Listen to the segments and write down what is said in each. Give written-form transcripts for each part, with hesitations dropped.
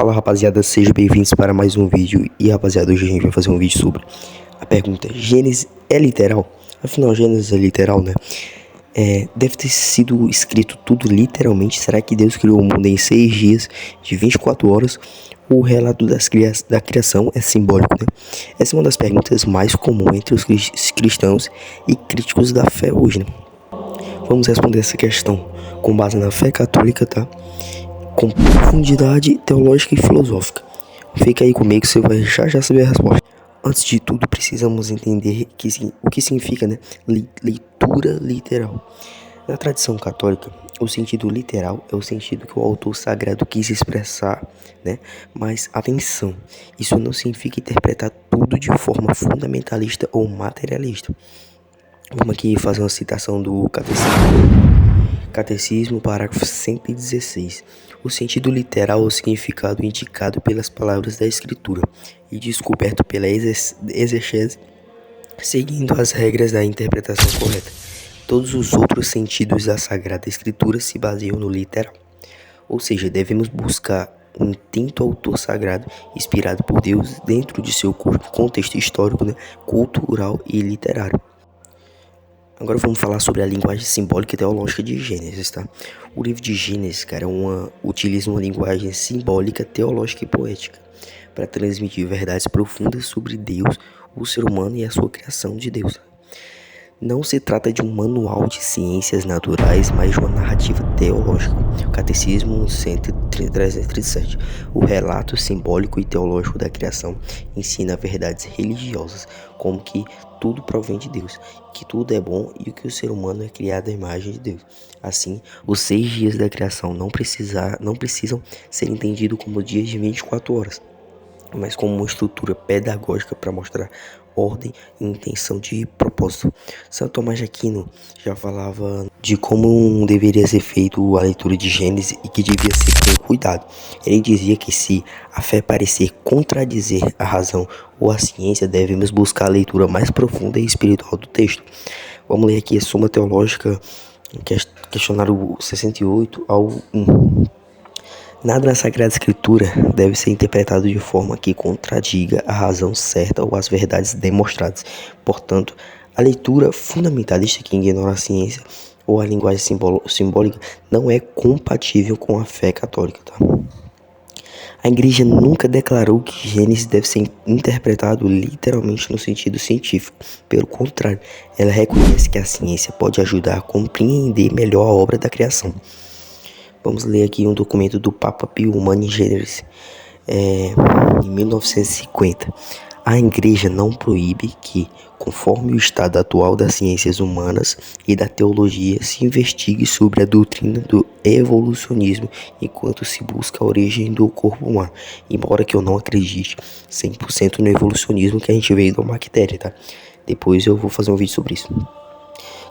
Fala rapaziada, sejam bem-vindos para mais um vídeo. E rapaziada, hoje a gente vai fazer um vídeo sobre a pergunta: Gênesis é literal? Afinal, Gênesis é literal, né? Deve ter sido escrito tudo literalmente. Será que Deus criou o mundo em 6 dias de 24 horas? O relato da criação é simbólico, né? Essa é uma das perguntas mais comuns entre os cristãos e críticos da fé hoje, né? Vamos responder essa questão com base na fé católica, tá? Com profundidade teológica e filosófica. Fica aí comigo que você vai já saber a resposta. Antes de tudo, precisamos entender o que significa, né, leitura literal. Na tradição católica, o sentido literal é o sentido que o autor sagrado quis expressar, né? Mas atenção, isso não significa interpretar tudo de forma fundamentalista ou materialista. Vamos aqui fazer uma citação do Catecismo, parágrafo 116. O sentido literal é o significado indicado pelas palavras da Escritura e descoberto pela exegese, seguindo as regras da interpretação correta. Todos os outros sentidos da Sagrada Escritura se baseiam no literal. Ou seja, devemos buscar um intento autor sagrado inspirado por Deus dentro de seu contexto histórico, né, cultural e literário. Agora vamos falar sobre a linguagem simbólica e teológica de Gênesis, tá? O livro de Gênesis, cara, utiliza uma linguagem simbólica, teológica e poética para transmitir verdades profundas sobre Deus, o ser humano e a sua criação de Deus. Não se trata de um manual de ciências naturais, mas de uma narrativa teológica. O Catecismo 337. O relato simbólico e teológico da criação ensina verdades religiosas, como que tudo provém de Deus, que tudo é bom e que o ser humano é criado à imagem de Deus. Assim, os 6 dias da criação não precisam ser entendidos como dias de 24 horas, mas como uma estrutura pedagógica para mostrar ordem e intenção de propósito. Santo Tomás de Aquino já falava de como deveria ser feito a leitura de Gênesis e que devia ser com cuidado. Ele dizia que se a fé parecer contradizer a razão ou a ciência, devemos buscar a leitura mais profunda e espiritual do texto. Vamos ler aqui a Suma Teológica, questionário 68 ao 1. Nada na Sagrada Escritura deve ser interpretado de forma que contradiga a razão certa ou as verdades demonstradas. Portanto, a leitura fundamentalista que ignora a ciência ou a linguagem simbólica não é compatível com a fé católica, tá? A Igreja nunca declarou que Gênesis deve ser interpretado literalmente no sentido científico. Pelo contrário, ela reconhece que a ciência pode ajudar a compreender melhor a obra da criação. Vamos ler aqui um documento do Papa Pio Humani Generis, em 1950. A Igreja não proíbe que, conforme o estado atual das ciências humanas e da teologia, se investigue sobre a doutrina do evolucionismo enquanto se busca a origem do corpo humano. Embora que eu não acredite 100% no evolucionismo, que a gente veio de uma bactéria, tá? Depois eu vou fazer um vídeo sobre isso.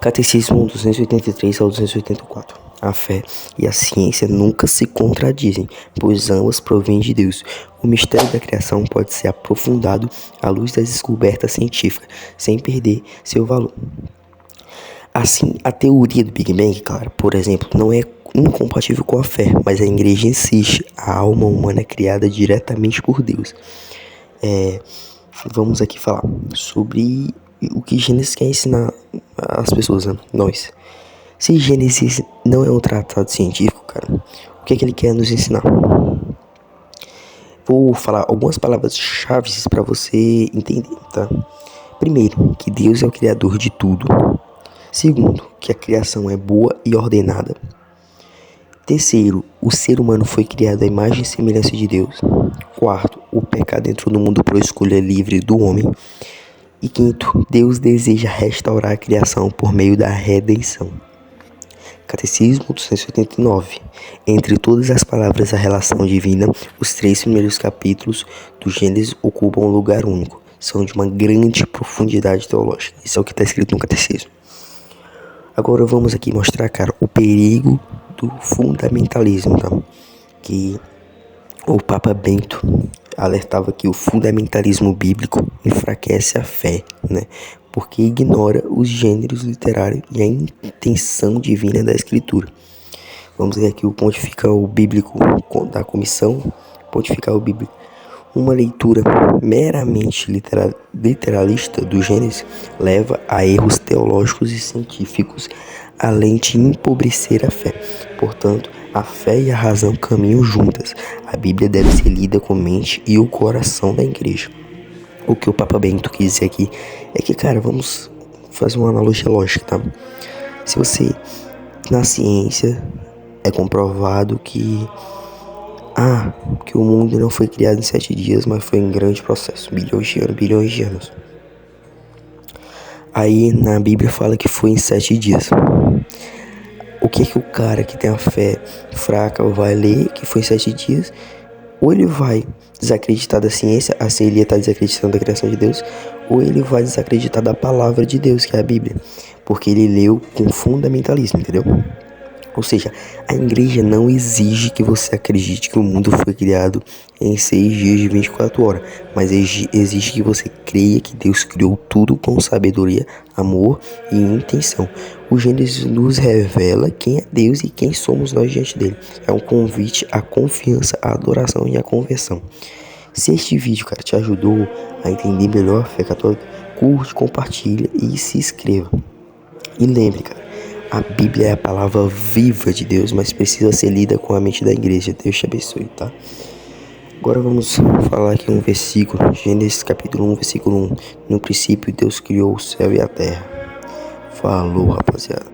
Catecismo 283 ao 284. A fé e a ciência nunca se contradizem, pois ambas provêm de Deus. O mistério da criação pode ser aprofundado à luz das descobertas científicas, sem perder seu valor. Assim, a teoria do Big Bang, claro, por exemplo, não é incompatível com a fé, mas a Igreja insiste, a alma humana é criada diretamente por Deus. Vamos aqui falar sobre o que Gênesis quer ensinar às pessoas, né? Nós. Se Gênesis não é um tratado científico, cara, o que é que ele quer nos ensinar? Vou falar algumas palavras-chave para você entender, tá? Primeiro, que Deus é o criador de tudo. Segundo, que a criação é boa e ordenada. Terceiro, o ser humano foi criado à imagem e semelhança de Deus. Quarto, o pecado entrou no mundo por escolha livre do homem. E quinto, Deus deseja restaurar a criação por meio da redenção. Catecismo 289. Entre todas as palavras da relação divina, os 3 primeiros capítulos do Gênesis ocupam um lugar único. São de uma grande profundidade teológica. Isso é o que está escrito no Catecismo. Agora vamos aqui mostrar, cara, o perigo do fundamentalismo, tá? Que o Papa Bento alertava que o fundamentalismo bíblico enfraquece a fé, né? Porque ignora os gêneros literários e a intenção divina da Escritura. Vamos ver aqui o pontificado bíblico da Comissão pontifical bíblica. Uma leitura meramente literalista do Gênesis leva a erros teológicos e científicos, além de empobrecer a fé. Portanto, a fé e a razão caminham juntas. A Bíblia deve ser lida com a mente e o coração da igreja. O que o Papa Bento quis dizer aqui é que, cara, vamos fazer uma analogia lógica, tá? Se você, na ciência, é comprovado que o mundo não foi criado em 7 dias, mas foi em grande processo, bilhões de anos. Aí na Bíblia fala que foi em 7 dias. O que o cara que tem a fé fraca vai ler que foi em 7 dias? Ou ele vai desacreditar da ciência, assim ele ia estar desacreditando da criação de Deus, ou ele vai desacreditar da palavra de Deus, que é a Bíblia, porque ele leu com fundamentalismo, entendeu? Ou seja, a igreja não exige que você acredite que o mundo foi criado em 6 dias de 24 horas, mas exige que você creia que Deus criou tudo com sabedoria, amor e intenção. O Gênesis nos revela quem é Deus e quem somos nós diante dele. É um convite à confiança, à adoração e à conversão. Se este vídeo, cara, te ajudou a entender melhor a fé católica, curte, compartilha e se inscreva. E lembre, cara, a Bíblia é a palavra viva de Deus, mas precisa ser lida com a mente da igreja. Deus te abençoe, tá? Agora vamos falar aqui um versículo, Gênesis capítulo 1, versículo 1. No princípio Deus criou o céu e a terra. Falou, rapaziada.